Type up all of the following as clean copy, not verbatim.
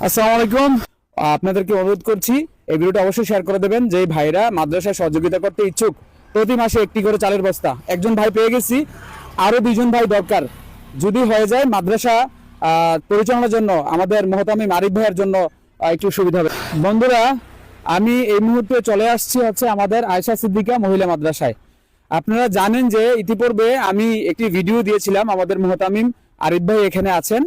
আসসালামু আলাইকুম। আপনাদেরকে অনুরোধ করছি এই ভিডিওটা অবশ্যই শেয়ার করে দেবেন। যে ভাইরা মাদ্রাসায় সহযোগিতা করতে ইচ্ছুক, প্রতি মাসে একটি করে চালের বস্তা। একজন ভাই পেয়ে গেছি, আরো দুইজন ভাই দরকার। যদি হয়ে যায় মাদ্রাসা পরিচালনার জন্য আমাদের মহতামিম আরিফ ভাইয়ের জন্য একটু সুবিধা হবে। বন্ধুরা, আমি এই মুহূর্তে চলে আসছি আমাদের আয়েশা সিদ্দিকা মহিলা মাদ্রাসায়। আপনারা জানেন যে ইতিপূর্বে আমি একটি ভিডিও দিয়েছিলাম, আমাদের মহতামিম আরিফ ভাই এখানে আছেন।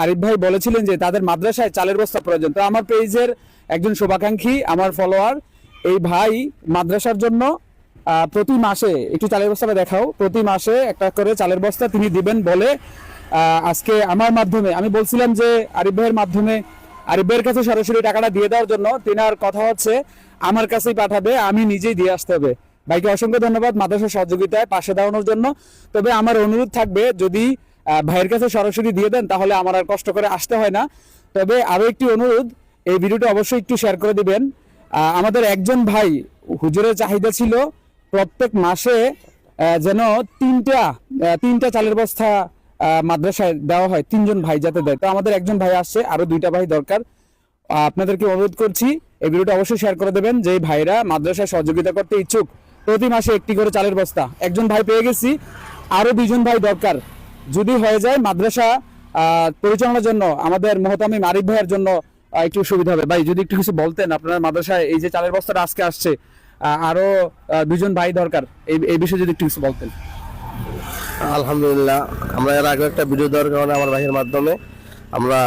আরিফ ভাই বলেছিলেন যে তাদের মাদ্রাসায় চালের বস্তা প্রয়োজন। তো আমার পেজের একজন শুভাকাঙ্ক্ষী, আমার ফলোয়ার, এই ভাই মাদ্রাসার জন্য প্রতি মাসে একটু চালের বস্তাটা দেখাও, প্রতি মাসে একটা করে চালের বস্তা তিনি দিবেন বলে আজকে আমার মাধ্যমে, আমি বলছিলাম যে আরিফ ভাইয়ের মাধ্যমে আরিফ ভাইয়ের কাছে সরাসরি টাকাটা দিয়ে দেওয়ার জন্য, তিনার কথা হচ্ছে আমার কাছেই পাঠাবে, আমি নিজেই দিয়ে আসতে হবে। ভাইকে অসংখ্য ধন্যবাদ মাদ্রাসার সহযোগিতায় পাশে দাঁড়ানোর জন্য। তবে আমার অনুরোধ থাকবে, যদি ভাইয়ের কাছে সরাসরি দিয়ে দেন তাহলে আমার আর কষ্ট করে আসতে হয় না। তবে আরো একটি অনুরোধ, এই ভিডিওটা অবশ্যই একটু শেয়ার করে দিবেন। আমাদের একজন ভাই হুজুরের চাহিদা ছিল প্রত্যেক মাসে যেন তিনটা চালের বস্তা মাদ্রাসায় দেওয়া হয়, তিনজন ভাই যাতে দেয়। তো আমাদের একজন ভাই আসছে, আরো দুইটা ভাই দরকার। আপনাদেরকে অনুরোধ করছি এই ভিডিওটা অবশ্যই শেয়ার করে দেবেন। যে ভাইরা মাদ্রাসায় সহযোগিতা করতে ইচ্ছুক, প্রতি মাসে একটি করে চালের বস্তা। একজন ভাই পেয়ে গেছি, আরো দুইজন ভাই দরকার। যদি হয়ে যায় মাদ্রাসা পরিচালনার জন্য আমাদের মহতামিম আরিফ ভাইয়ের জন্য একটু সুবিধা হবে। ভাই যদি একটু কিছু বলতেন, আপনার মাদ্রাসায় এই যে চালের বস্তাটা আজকে আসছে, আরো দুজন ভাই দরকার, এই বিষয়ে যদি একটু কিছু বলতেন। আলহামদুলিল্লাহ, আমরা এর আগে একটা ভিডিও দেওয়ার কারণে আমার ভাইয়ের মাধ্যমে আমরা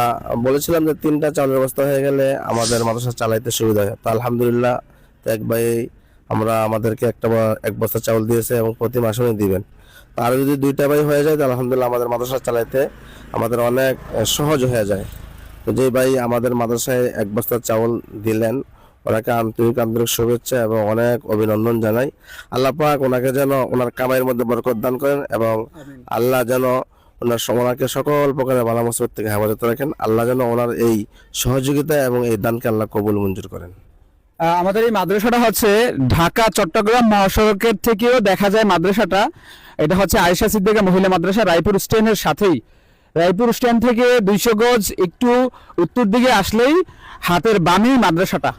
বলেছিলাম যে 3টা চালের ব্যবস্থা হয়ে গেলে আমাদের মাদ্রাসা চালাইতে সুবিধা হয়। তো আলহামদুলিল্লাহ, তো এক ভাই আমাদেরকে এক বস্তা চাউল দিয়েছে এবং প্রতি মাসে উনি দিবেন। তো আর যদি 2টা ভাই হয়ে যায় তাহলে আলহামদুলিল্লাহ আমাদের মাদ্রাসা চালাইতে আমাদের অনেক সহজ হয়ে যায়। তো যে ভাই আমাদের মাদ্রাসায় এক বস্তা চাউল দিলেন, ওনাকে আন্তরিক শুভেচ্ছা এবং অনেক অভিনন্দন জানাই। আল্লাহ পাক ওনাকে যেন ওনার কামাইয়ের মধ্যে বরকত দান করেন এবং আল্লাহ যেন ওনাকে সকল প্রকারের বালা মুসিবত থেকে হেফাজত রাখেন। আল্লাহ যেন ওনার এই সহযোগিতা এবং এই দানকে আল্লাহ কবুল মঞ্জুর করেন। আমাদের এই মাদ্রাসাটা হচ্ছে ঢাকা চট্টগ্রাম মহাসড়কের থেকেও দেখা যায় মাদ্রাসাটা। এটা হচ্ছে আয়েশা সিদ্দিকা মহিলা মাদ্রাসা, রায়পুর স্ট্যান্ডের সাথেই। রায়পুর স্ট্যান্ড থেকে 200 গজ একটু উত্তর দিকে আসলেই হাতের বামেই মাদ্রাসাটা।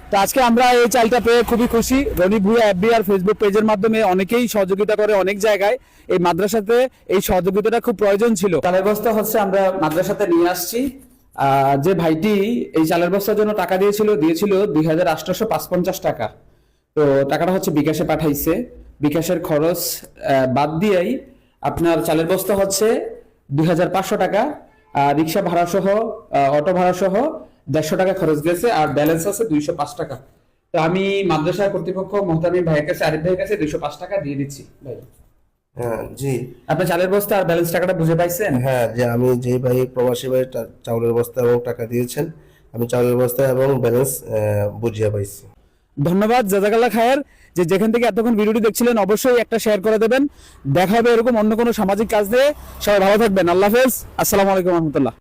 তো আজকে আমরা এই চালটা পেয়ে খুবই খুশি। রনি ভুয়া এফবি আর ফেসবুক পেজের মাধ্যমে অনেকেই সহযোগিতা করে অনেক জায়গায়। এই মাদ্রাসাতে এই সহযোগিতাটা খুব প্রয়োজন ছিল। চালের বস্তা হচ্ছে আমরা মাদ্রাসাতে নিয়ে আসছি। যে ভাইটি এই চালের বস্তার জন্য টাকা দিয়েছিল 2850 টাকা। তো টাকাটা হচ্ছে বিকাশে পাঠাইছে। বিকাশের খরচ বাদ দিয়েই আপনার চালের বস্তা হচ্ছে 2500 টাকা, রিক্সা ভাড়া সহ অটো ভাড়া সহ 150 টাকা খরচ গেছে, আর ব্যালেন্স আছে 205 টাকা। তো আমি মাদ্রাসা কর্তৃপক্ষ মহতামিম ভাইয়ের কাছে, আরিফ ভাইয়ের কাছে 205 টাকা দিয়ে দিচ্ছি। ভাই হ্যাঁ জি, আপনি চালের বস্তা আর ব্যালেন্স টাকাটা বুঝে পাইছেন? হ্যাঁ, যে আমি যে ভাই প্রবাসী ভাই চাউলের বস্তা এবং টাকা দিয়েছেন, আমি চাউলের বস্তা এবং ব্যালেন্স বুঝিয়ে পাইছি। ধন্যবাদ, জাযাকাল্লাহ খায়ের। যেখান থেকে এতক্ষণ ভিডিওটি দেখছিলেন অবশ্যই একটা শেয়ার করে দেবেন। দেখা হবে এরকম অন্য কোনো সামাজিক কাজ দিয়ে। সবাই ভালো থাকবেন। আল্লাহ হাফেজ। আসসালামু আলাইকুম রহমতুল্লাহ।